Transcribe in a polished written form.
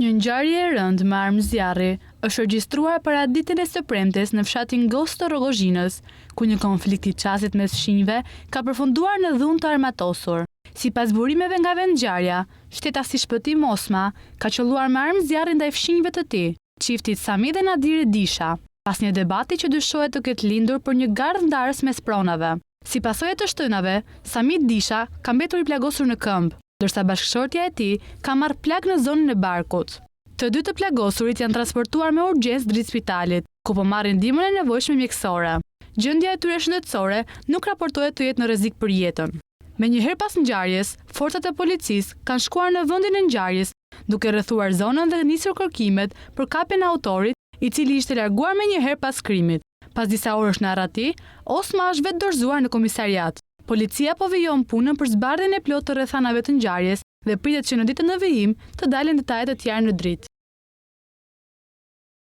Një ngjarje e rëndë me armë zjarri është regjistruar para ditën e së premtes në fshatin Gos të Rrogozhinës, ku një konflikt i çastit mes shinjve ka përfunduar në dhunë të armatosur. Sipas burimeve nga vendngjarja, shtetasi Shpëtim Osma ka qelluar me armë zjarri ndaj fshinjve të tij, çiftit Sami dhe Nadiri Disha, pas një debati që dyshohet të ketë lindur për një gardhëndarës mes pronave. Si pasojë të shtënave, Sami Disha ka mbetur i plagosur në këmbë, ndërsa bashkëshortja e tij ka marrë plagë në zonën e barkut. Të dy të plagosurit janë transportuar me urgjencë drejt spitalit, ku po marrin ndihmën e nevojshme mjekësore. Gjendja e tyre shëndetësore nuk raportohet të jetë në rrezik për jetën. Menjëherë pas ngjarjes, forcat e policisë kanë shkuar në vendin e ngjarjes, duke rrethuar zonën dhe nisur kërkimet për kapjen e autorit, i cili ishte larguar menjëherë pas krimit. Pas disa orësh në arrati, Osma është vetë dorëzuar në komisariat. Policia po vijon punën për zbardhjen e plotë të rrethanave të ngjarjes dhe pritet që në ditën e vijim të dalin detajet e tjera në dritë.